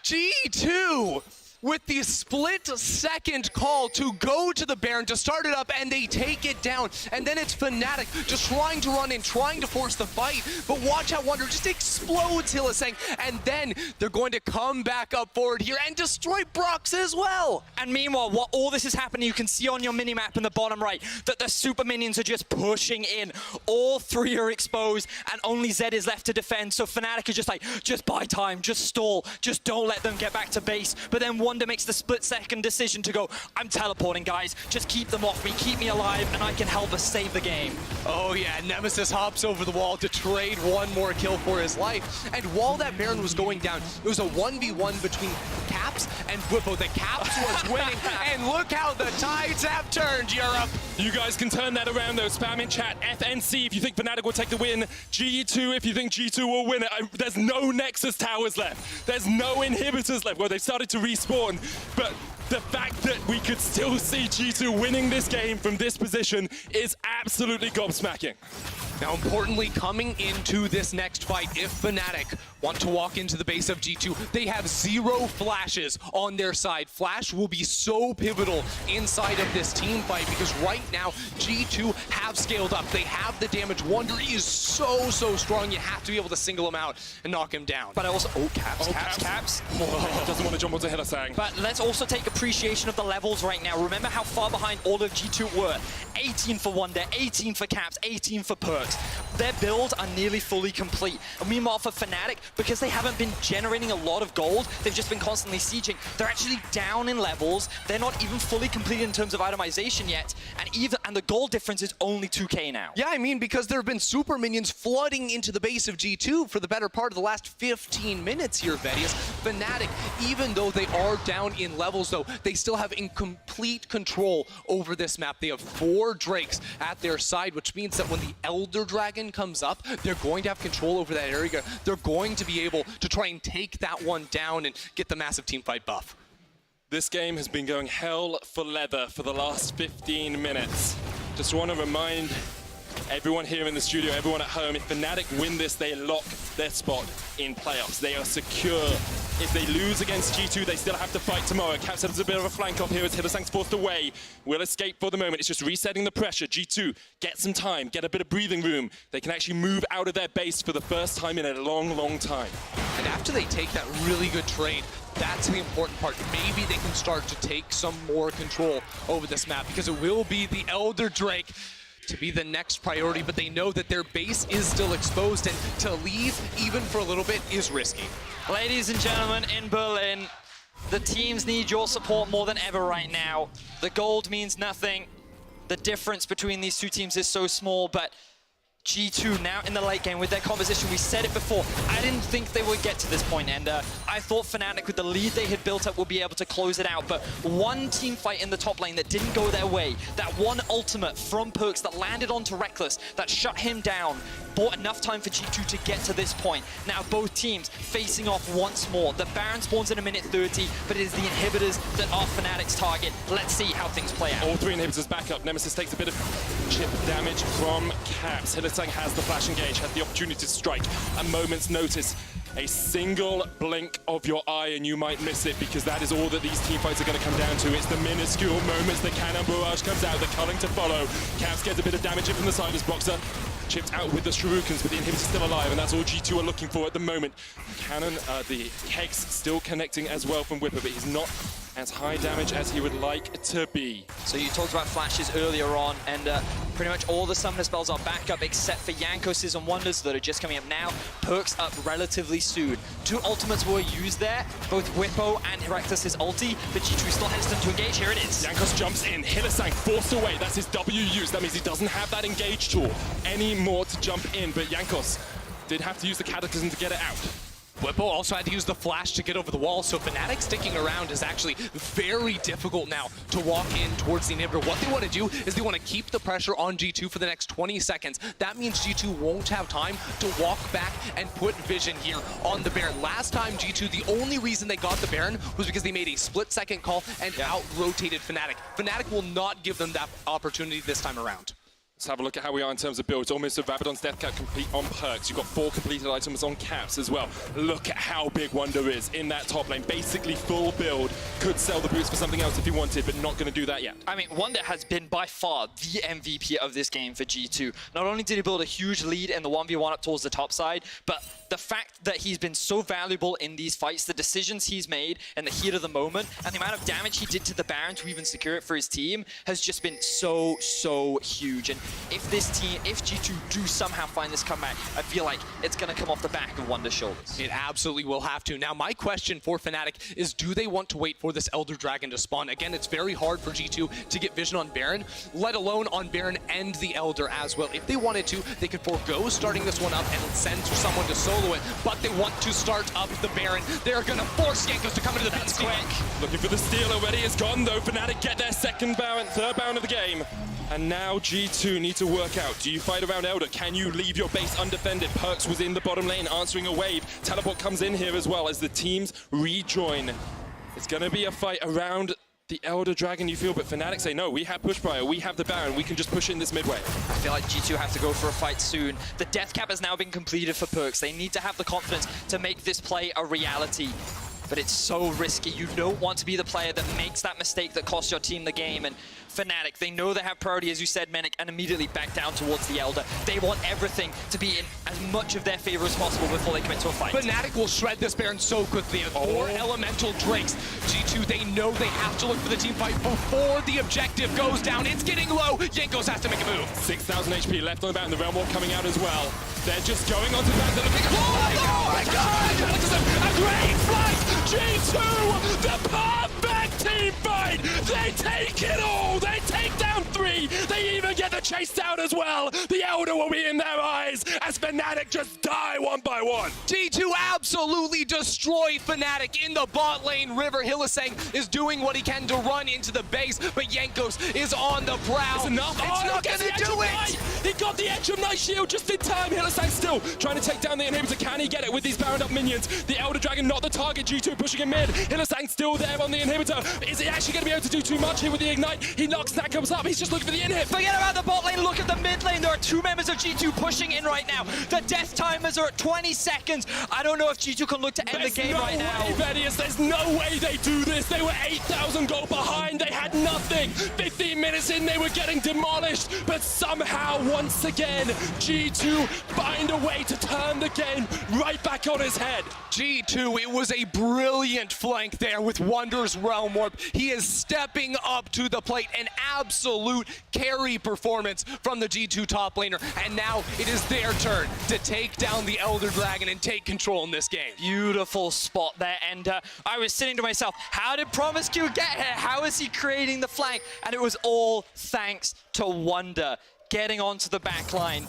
G2 with the split-second call to go to the Baron to start it up, and they take it down. And then it's Fnatic just trying to run in, trying to force the fight. But watch how Wonder just explodes Hillisang, and then they're going to come back up forward here and destroy Brox as well. And meanwhile, while all this is happening, you can see on your minimap in the bottom right that the super minions are just pushing in. All 3 are exposed, and only Zed is left to defend. So Fnatic is just like, just buy time, just stall, just don't let them get back to base. But then Wonder makes the split-second decision to go, I'm teleporting, guys. Just keep them off me, keep me alive, and I can help us save the game. Oh yeah, Nemesis hops over the wall to trade 1 more kill for his life. And while that Baron was going down, it was a 1v1 between Caps and Whippo. The Caps was winning, and look how the tides have turned, Europe. You guys can turn that around though. Spam in chat, FNC if you think Fnatic will take the win, G2 if you think G2 will win it. There's no Nexus towers left. There's no inhibitors left. Well, they've started to respawn, but the fact that we could still see G2 winning this game from this position is absolutely gobsmacking. Now, importantly, coming into this next fight, if Fnatic want to walk into the base of G2, they have 0 flashes on their side. Flash will be so pivotal inside of this team fight because right now, G2 have scaled up. They have the damage. Wonder is so strong. You have to be able to single him out and knock him down. But I also, Caps. Oh, doesn't want to jump onto Hillisang. But let's also take appreciation of the levels right now. Remember how far behind all of G2 were. 18 for Wonder, 18 for Caps, 18 for Perks. Their builds are nearly fully complete. And meanwhile for Fnatic, because they haven't been generating a lot of gold, they've just been constantly sieging. They're actually down in levels. They're not even fully completed in terms of itemization yet. And the gold difference is only 2k now. Yeah, I mean, because there have been super minions flooding into the base of G2 for the better part of the last 15 minutes here, Vedius. Fnatic, even though they are down in levels, though, they still have incomplete control over this map. They have 4 Drakes at their side, which means that when the Elder Dragon comes up, they're going to have control over that area. They're going to be able to try and take that one down and get the massive teamfight buff. This game has been going hell for leather for the last 15 minutes. Just want to remind everyone here in the studio, everyone at home, if Fnatic win this, they lock their spot in playoffs. They are secure If they lose against G2, they still have to fight tomorrow. Caps has a bit of a flank off here as Hylissang's forced away. Will escape for the moment. It's just resetting the pressure. G2, get some time, get a bit of breathing room. They can actually move out of their base for the first time in a long, long time. And after they take that really good trade, that's the important part. Maybe they can start to take some more control over this map, because it will be the Elder Drake to be the next priority, but they know that their base is still exposed, and to leave even for a little bit is risky. Ladies and gentlemen, in Berlin, the teams need your support more than ever right now. The gold means nothing. The difference between these two teams is so small, but G2 now in the late game with their composition. We said it before, I didn't think they would get to this point, and I thought Fnatic, with the lead they had built up, would be able to close it out, but one team fight in the top lane that didn't go their way, that one ultimate from Perkz that landed onto Rekkles, that shut him down, bought enough time for G2 to get to this point. Now both teams facing off once more. The Baron spawns in a minute 30, but it is the inhibitors that are Fnatic's target. Let's see how things play out. All three inhibitors back up. Nemesis takes a bit of chip damage from Caps. Hylissang has the flash engage, has the opportunity to strike a moment's notice. A single blink of your eye and you might miss it, because that is all that these teamfights are going to come down to. It's the minuscule moments. The Cannon Barrage comes out, the culling to follow. Caps gets a bit of damage in from the side as Boxer chipped out with the Shurikens, but the inhibitor's still alive, and that's all G2 are looking for at the moment. Cannon, the Hex still connecting as well from Whipper, but he's not as high damage as he would like to be. So you talked about flashes earlier on, and pretty much all the summoner spells are back up except for Jankos' and Wonders that are just coming up now. Perkz up relatively soon. Two ultimates were used there, both Whippo and Rekkles' ulti, but G2 still hesitant to engage. Here it is. Jankos jumps in, Hylissang forced away. That's his W use. That means he doesn't have that engage tool anymore to jump in, but Jankos did have to use the Cataclysm to get it out. Whippo also had to use the flash to get over the wall, so Fnatic sticking around is actually very difficult now to walk in towards the inhibitor. What they want to do is they want to keep the pressure on G2 for the next 20 seconds. That means G2 won't have time to walk back and put vision here on the Baron. Last time G2, the only reason they got the Baron was because they made a split-second call and out-rotated Fnatic. Fnatic will not give them that opportunity this time around. Let's have a look at how we are in terms of builds. Almost a Rabadon's Death Cap complete on Perkz. You've got 4 completed items on Caps as well. Look at how big Wonder is in that top lane. Basically full build. Could sell the boots for something else if he wanted, but not going to do that yet. I mean, Wonder has been by far the MVP of this game for G2. Not only did he build a huge lead in the 1v1 up towards the top side, but the fact that he's been so valuable in these fights, the decisions he's made in the heat of the moment, and the amount of damage he did to the Baron to even secure it for his team has just been so huge. And if G2 do somehow find this comeback, I feel like it's going to come off the back of Wonder's shoulders. It absolutely will have to. Now, my question for Fnatic is, do they want to wait for this Elder Dragon to spawn? Again, it's very hard for G2 to get vision on Baron, let alone on Baron and the Elder as well. If they wanted to, they could forego starting this one up and send someone to solo it, but they want to start up the Baron. They're going to force Jankos to come into the pit quick. Looking for the steal already. It's gone, though. Fnatic get their second Baron, third Baron of the game. And now G2 need to work out. Do you fight around Elder? Can you leave your base undefended? Perkz was in the bottom lane answering a wave. Teleport comes in here as well as the teams rejoin. It's going to be a fight around the Elder Dragon, you feel, but Fnatic say, no, we have push prior, we have the Baron, we can just push in this midway. I feel like G2 have to go for a fight soon. The death cap has now been completed for Perkz. They need to have the confidence to make this play a reality. But it's so risky. You don't want to be the player that makes that mistake that costs your team the game. And Fnatic, they know they have priority, as you said, Menik, and immediately back down towards the Elder. They want everything to be in as much of their favor as possible before they commit to a fight. Fnatic will shred this Baron so quickly. 4 elemental drakes. G2, they know they have to look for the team fight before the objective goes down. It's getting low. Jankos has to make a move. 6,000 HP left on the Baron. The Realm Walk coming out as well. They're just going onto the Baron. They're looking at Oh my God! A great fight! G2, the perfect team fight! They take it all! They take down 3! They even get the chase down as well! The Elder will be in their eyes as Fnatic just die one by one! G2 absolutely destroy Fnatic in the bot lane. River Hylissang is doing what he can to run into the base, but Jankos is on the prowl. It's enough. It's not gonna do it! He got the edge of Night Shield just in time. Hylissang still trying to take down the inhibitor. Can he get it with these Baroned up minions? The Elder Dragon not the target. G2 pushing him mid. Hylissang still there on the inhibitor. Is he actually going to be able to do too much here with the Ignite? He knocks Snack comes up. He's just looking for the inhib. Forget about the bot lane, look at the mid lane. There are 2 members of G2 pushing in right now. The death timers are at 20 seconds. I don't know if G2 can look to end the game right now. There's no way they do this. They were 8,000 gold behind. They had nothing. 15 minutes in, they were getting demolished. But somehow, once again, G2 find a way to turn the game right back on his head. G2, it was a brilliant flank there with Wonder's Realm Warp. He is stepping up to the plate. An absolute carry performance from the G2 top laner. And now it is their turn to take down the Elder Dragon and take control in this game. Beautiful spot there, and I was sitting to myself, how did Promiscu get here? How is he creating the flank? And it was all thanks to Wonder getting onto the back line.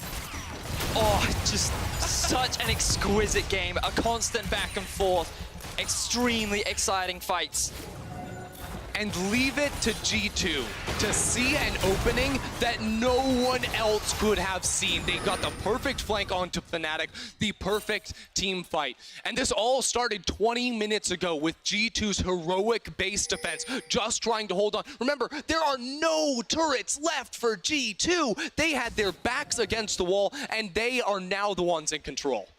Oh, just such an exquisite game, a constant back and forth, extremely exciting fights. And leave it to G2 to see an opening that no one else could have seen. They got the perfect flank onto Fnatic, the perfect team fight. And this all started 20 minutes ago with G2's heroic base defense, just trying to hold on. Remember, there are no turrets left for G2. They had their backs against the wall, and they are now the ones in control.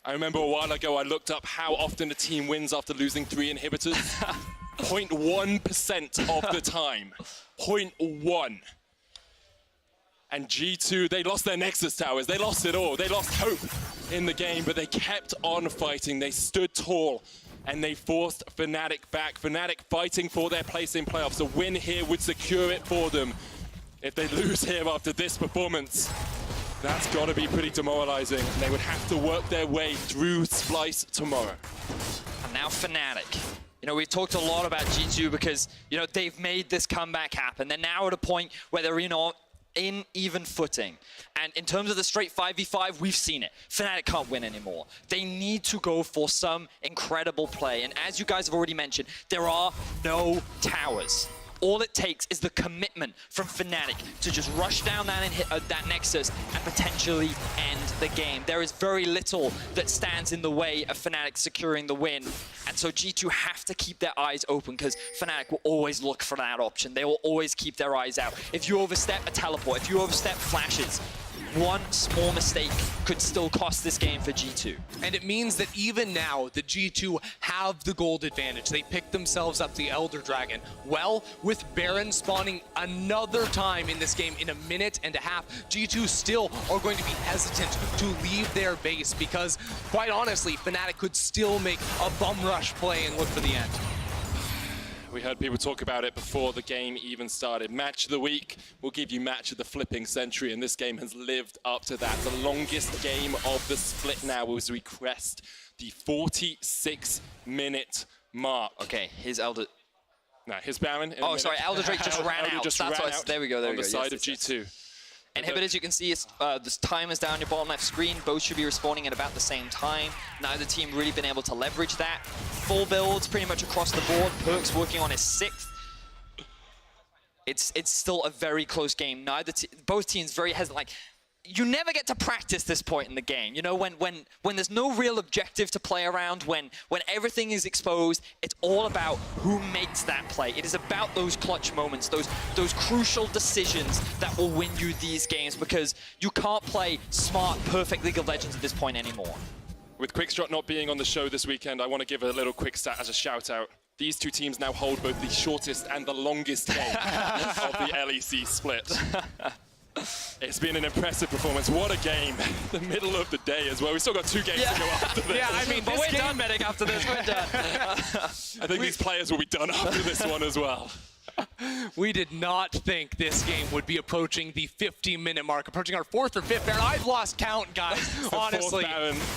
I remember a while ago I looked up how often a team wins after losing 3 inhibitors. 0.1% of the time. 0.1. And G2, they lost their Nexus towers. They lost it all. They lost hope in the game, but they kept on fighting. They stood tall, and they forced Fnatic back. Fnatic fighting for their place in playoffs. A win here would secure it for them. If they lose here after this performance, that's got to be pretty demoralizing. They would have to work their way through Splice tomorrow. And now Fnatic. You know, we've talked a lot about G2 because, you know, they've made this comeback happen. They're now at a point where they're, you know, in even footing. And in terms of the straight 5v5, we've seen it. Fnatic can't win anymore. They need to go for some incredible play. And as you guys have already mentioned, there are no towers. All it takes is the commitment from Fnatic to just rush down that and hit that Nexus and potentially end the game. There is very little that stands in the way of Fnatic securing the win. And so G2 have to keep their eyes open because Fnatic will always look for that option. They will always keep their eyes out. If you overstep a teleport, if you overstep flashes, one small mistake could still cost this game for G2. And it means that even now, the G2 have the gold advantage. They picked themselves up the Elder Dragon. Well, with Baron spawning another time in this game in a minute and a half, G2 still are going to be hesitant to leave their base because, quite honestly, Fnatic could still make a bum rush play and look for the end. We heard people talk about it before the game even started. Match of the week, we'll give you match of the flipping century, and this game has lived up to that. The longest game of the split now as we crest the 46-minute mark. Okay, his Elder... No, his Baron. Oh, sorry, Elder Drake just ran out. Just ran out. There we go, there we go. On the side of G2. Inhibitors, you can see this time is down your bottom left screen. Both should be respawning at about the same time. Neither team really been able to leverage that. Full builds pretty much across the board. Perkz working on his 6th. It's still a very close game. Both teams very hesitant. Like, you never get to practice this point in the game. You know, when there's no real objective to play around, when everything is exposed, it's all about who makes that play. It is about those clutch moments, those crucial decisions that will win you these games because you can't play smart, perfect League of Legends at this point anymore. With Quickstrut not being on the show this weekend, I want to give a little quick stat as a shout out. These two teams now hold both the shortest and the longest game of the LEC split. It's been an impressive performance. What a game. The middle of the day as well. We've still got 2 games to go after this. Yeah, I mean, but we're done, Medic, after this. We're done. I think these players will be done after this one as well. We did not think this game would be approaching the 50-minute mark, approaching our 4th or 5th Baron. I've lost count, guys, honestly.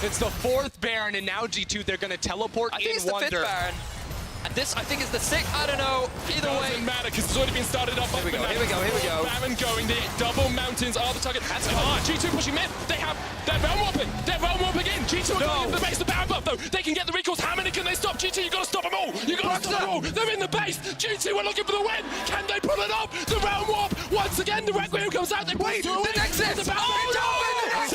It's the 4th Baron, and now G2, they're going to teleport in Wonder. I think it's the 5th Baron. And this, I think, is the 6th. I don't know. Either way. Doesn't matter, because it's already been started up. Here we go, here we go, here we go. Baron going, the double mountains are the target. That's hard. G2 pushing mid. They have, they're realm warping. They're realm warping in. G2 are going into the base. The Baron buff, though. They can get the recalls. How many can they stop? G2, you've got to stop them all. You've got to stop them all. They're in the base. G2 are looking for the win. Can they pull it off? The realm warp. 1 once again, the Requiem comes out. They Wait, push through the it. Nexus! It's about Oh, to no!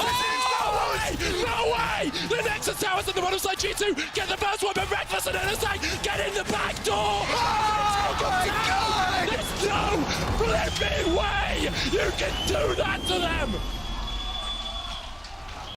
No way! No way! The Nexus towers on the bottom side. G2 get the first one, but Rekkles and NSA get in the back door. Oh my God! There's no flipping way you can do that to them.